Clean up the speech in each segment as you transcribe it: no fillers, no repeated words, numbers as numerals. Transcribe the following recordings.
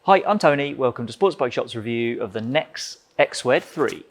Hi, I'm Tony. Welcome to Sports Bike Shop's review of the Nexx X.Wed 3.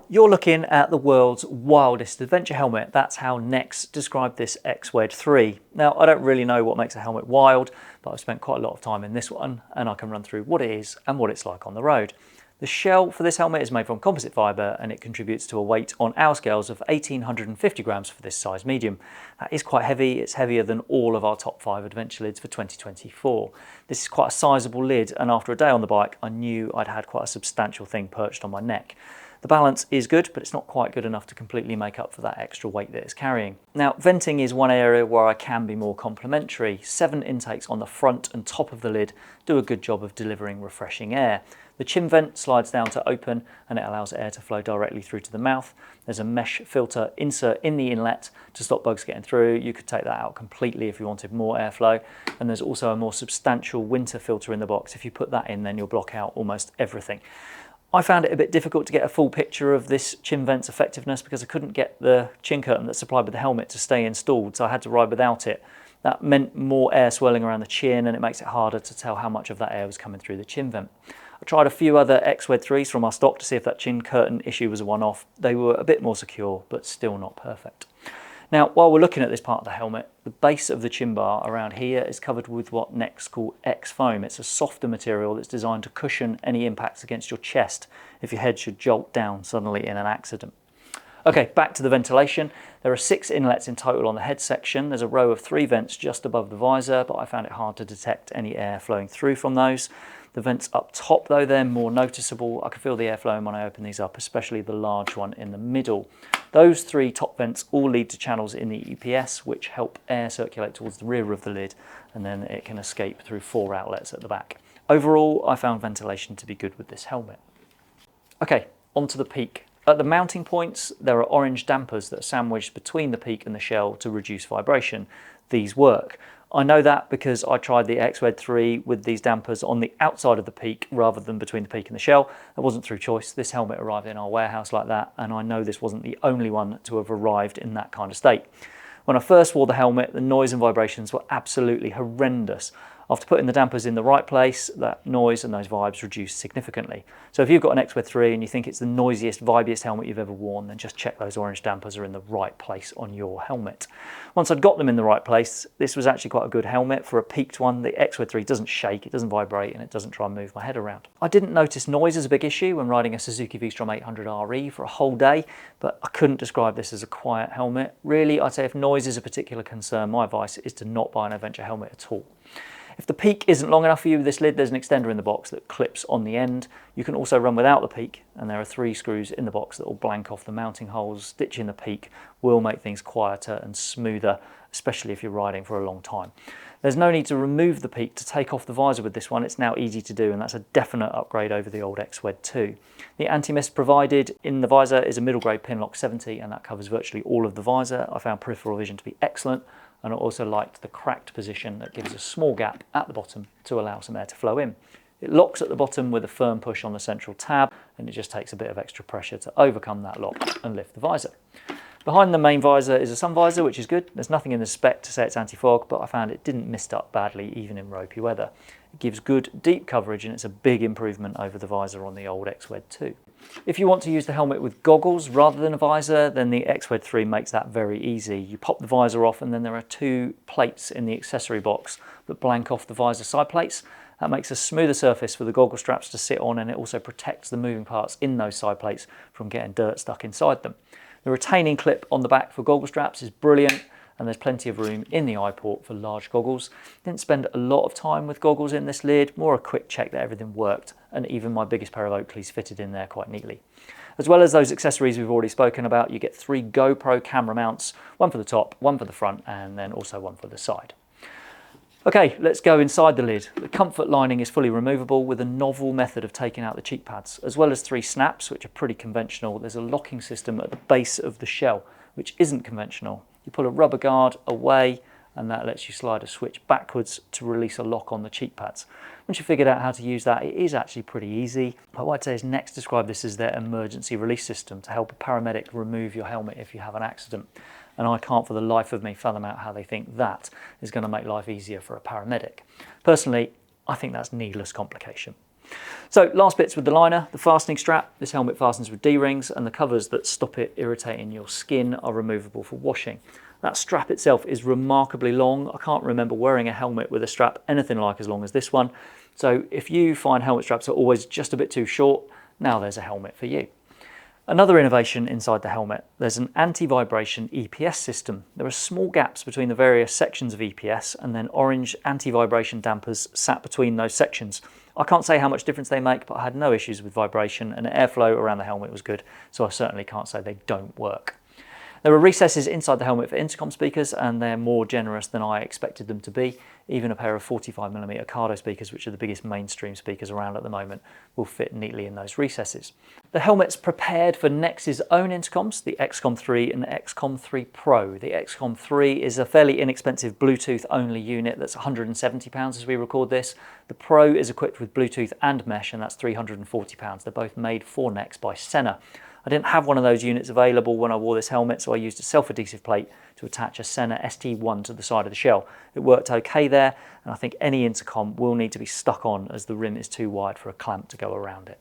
You're looking at the world's wildest adventure helmet. That's how Nexx described this X.Wed 3. Now, I don't really know what makes a helmet wild, but I've spent quite a lot of time in this one, and I can run through what it is and what it's like on the road. The shell for this helmet is made from composite fibre and it contributes to a weight on our scales of 1850 grams for this size medium. That is quite heavy. It's heavier than all of our top 5 adventure lids for 2024. This is quite a sizable lid, and after a day on the bike I knew I'd had quite a substantial thing perched on my neck. The balance is good, but it's not quite good enough to completely make up for that extra weight that it's carrying. Now, venting is one area where I can be more complimentary. 7 intakes on the front and top of the lid do a good job of delivering refreshing air. The chin vent slides down to open and it allows air to flow directly through to the mouth. There's a mesh filter insert in the inlet to stop bugs getting through. You could take that out completely if you wanted more airflow. And there's also a more substantial winter filter in the box. If you put that in, then you'll block out almost everything. I found it a bit difficult to get a full picture of this chin vent's effectiveness because I couldn't get the chin curtain that's supplied with the helmet to stay installed, so I had to ride without it. That meant more air swirling around the chin and it makes it harder to tell how much of that air was coming through the chin vent. I tried a few other X.Wed 3s from our stock to see if that chin curtain issue was a one-off. They were a bit more secure, but still not perfect. Now, while we're looking at this part of the helmet, the base of the chin bar around here is covered with what Nexx call X-foam. It's a softer material that's designed to cushion any impacts against your chest if your head should jolt down suddenly in an accident. Okay, back to the ventilation. There are 6 inlets in total on the head section. There's a row of 3 vents just above the visor, but I found it hard to detect any air flowing through from those. The vents up top, though, they're more noticeable. I can feel the air flowing when I open these up, especially the large one in the middle. Those 3 top vents all lead to channels in the EPS, which help air circulate towards the rear of the lid, and then it can escape through 4 outlets at the back. Overall, I found ventilation to be good with this helmet. Okay, onto the peak. At the mounting points, there are orange dampers that are sandwiched between the peak and the shell to reduce vibration. These work. I know that because I tried the X.Wed 3 with these dampers on the outside of the peak rather than between the peak and the shell. That wasn't through choice. This helmet arrived in our warehouse like that, and I know this wasn't the only one to have arrived in that kind of state. When I first wore the helmet, the noise and vibrations were absolutely horrendous. After putting the dampers in the right place, that noise and those vibes reduced significantly. So if you've got an X.Wed 3 and you think it's the noisiest, vibiest helmet you've ever worn, then just check those orange dampers are in the right place on your helmet. Once I'd got them in the right place, this was actually quite a good helmet. For a peaked one, the X.Wed 3 doesn't shake, it doesn't vibrate, and it doesn't try and move my head around. I didn't notice noise as a big issue when riding a Suzuki V-Strom 800 RE for a whole day, but I couldn't describe this as a quiet helmet. Really, I'd say if noise is a particular concern, my advice is to not buy an adventure helmet at all. If the peak isn't long enough for you with this lid, there's an extender in the box that clips on the end. You can also run without the peak, and there are 3 screws in the box that will blank off the mounting holes. Stitching the peak will make things quieter and smoother, especially if you're riding for a long time. There's no need to remove the peak to take off the visor with this one. It's now easy to do, and that's a definite upgrade over the old X.Wed 2. The anti-mist provided in the visor is a middle grade Pinlock 70, and that covers virtually all of the visor. I found peripheral vision to be excellent, and I also liked the cracked position that gives a small gap at the bottom to allow some air to flow in. It locks at the bottom with a firm push on the central tab, and it just takes a bit of extra pressure to overcome that lock and lift the visor. Behind the main visor is a sun visor, which is good. There's nothing in the spec to say it's anti-fog, but I found it didn't mist up badly even in ropey weather. It gives good deep coverage, and it's a big improvement over the visor on the old X.Wed 2. If you want to use the helmet with goggles rather than a visor, then the X.Wed 3 makes that very easy. You pop the visor off, and then there are 2 plates in the accessory box that blank off the visor side plates. That makes a smoother surface for the goggle straps to sit on, and it also protects the moving parts in those side plates from getting dirt stuck inside them. The retaining clip on the back for goggle straps is brilliant, and there's plenty of room in the eye port for large goggles. Didn't spend a lot of time with goggles in this lid, more a quick check that everything worked, and even my biggest pair of Oakleys fitted in there quite neatly. As well as those accessories we've already spoken about, you get 3 GoPro camera mounts, one for the top, one for the front, and then also one for the side. Okay, let's go inside the lid. The comfort lining is fully removable with a novel method of taking out the cheek pads. As well as 3 snaps, which are pretty conventional, there's a locking system at the base of the shell, which isn't conventional. You pull a rubber guard away, and that lets you slide a switch backwards to release a lock on the cheek pads. Once you've figured out how to use that, it is actually pretty easy. But what I'd say is Nexx described this as their emergency release system to help a paramedic remove your helmet if you have an accident. and I can't for the life of me fathom out how they think that is going to make life easier for a paramedic. Personally, I think that's needless complication. So last bits with the liner, the fastening strap. This helmet fastens with D-rings, and the covers that stop it irritating your skin are removable for washing. That strap itself is remarkably long. I can't remember wearing a helmet with a strap anything like as long as this one. So if you find helmet straps are always just a bit too short, now there's a helmet for you. Another innovation inside the helmet, there's an anti-vibration EPS system. There are small gaps between the various sections of EPS, and then orange anti-vibration dampers sat between those sections. I can't say how much difference they make, but I had no issues with vibration, and airflow around the helmet was good, so I certainly can't say they don't work. There are recesses inside the helmet for intercom speakers, and they're more generous than I expected them to be. Even a pair of 45mm Cardo speakers, which are the biggest mainstream speakers around at the moment, will fit neatly in those recesses. The helmet's prepared for Nexx's own intercoms, the XCOM 3 and the XCOM 3 Pro. The XCOM 3 is a fairly inexpensive Bluetooth-only unit that's £170 as we record this. The Pro is equipped with Bluetooth and mesh, and that's £340. They're both made for Nexx by Senna. I didn't have one of those units available when I wore this helmet, so I used a self-adhesive plate to attach a Senna ST1 to the side of the shell. It worked okay there, and I think any intercom will need to be stuck on as the rim is too wide for a clamp to go around it.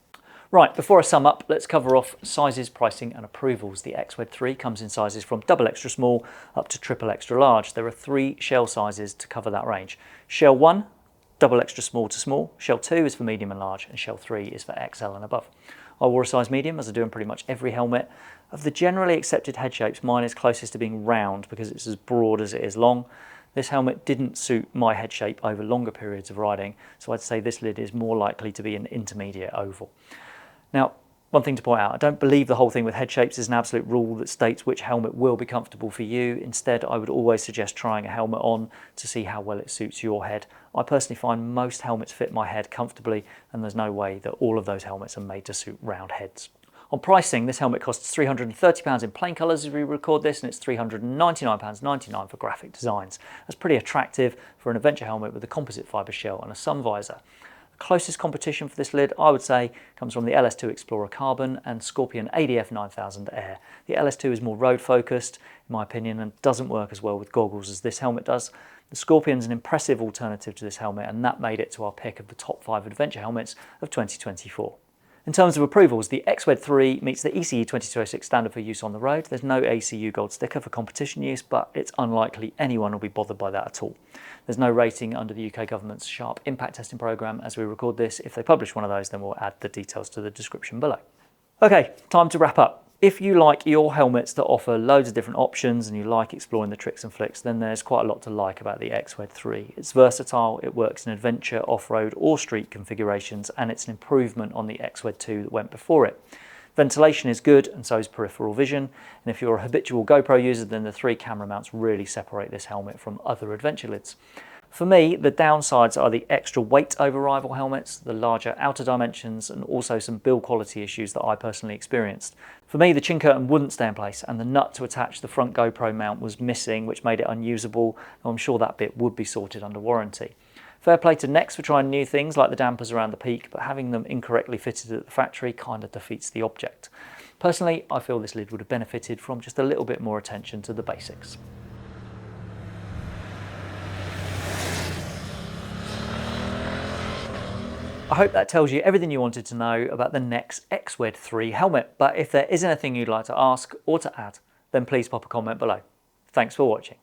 Right, before I sum up, let's cover off sizes, pricing and approvals. The X.Wed 3 comes in sizes from double extra small up to triple extra large. There are 3 shell sizes to cover that range. Shell 1, double extra small to small. Shell 2 is for medium and large, and Shell 3 is for XL and above. I wore a size medium, as I do in pretty much every helmet. Of the generally accepted head shapes, mine is closest to being round because it's as broad as it is long. This helmet didn't suit my head shape over longer periods of riding, so I'd say this lid is more likely to be an intermediate oval. Now, one thing to point out, I don't believe the whole thing with head shapes is an absolute rule that states which helmet will be comfortable for you. Instead, I would always suggest trying a helmet on to see how well it suits your head. I personally find most helmets fit my head comfortably, and there's no way that all of those helmets are made to suit round heads. On pricing, this helmet costs £330 in plain colours as we record this, and it's £399.99 for graphic designs. That's pretty attractive for an adventure helmet with a composite fibre shell and a sun visor. The closest competition for this lid, I would say, comes from the LS2 Explorer Carbon and Scorpion ADF 9000 Air. The LS2 is more road focused, in my opinion, and doesn't work as well with goggles as this helmet does. The Scorpion's an impressive alternative to this helmet, and that made it to our pick of the top 5 adventure helmets of 2024. In terms of approvals, the X.Wed 3 meets the ECE 2206 standard for use on the road. There's no ACU gold sticker for competition use, but it's unlikely anyone will be bothered by that at all. There's no rating under the UK government's Sharp impact testing programme as we record this. If they publish one of those, then we'll add the details to the description below. Okay, time to wrap up. If you like your helmets that offer loads of different options and you like exploring the tricks and flicks, then there's quite a lot to like about the X.Wed 3. It's versatile, it works in adventure, off-road or street configurations, and it's an improvement on the X.Wed 2 that went before it. Ventilation is good, and so is peripheral vision, and if you're a habitual GoPro user, then the 3 camera mounts really separate this helmet from other adventure lids. For me, the downsides are the extra weight over rival helmets, the larger outer dimensions, and also some build quality issues that I personally experienced. For me, the chin curtain wouldn't stay in place, and the nut to attach the front GoPro mount was missing, which made it unusable, and I'm sure that bit would be sorted under warranty. Fair play to Nexx for trying new things like the dampers around the peak, but having them incorrectly fitted at the factory kind of defeats the object. Personally, I feel this lid would have benefited from just a little bit more attention to the basics. I hope that tells you everything you wanted to know about the Nexx X.Wed 3 helmet, but if there is anything you'd like to ask or to add, then please pop a comment below. Thanks for watching.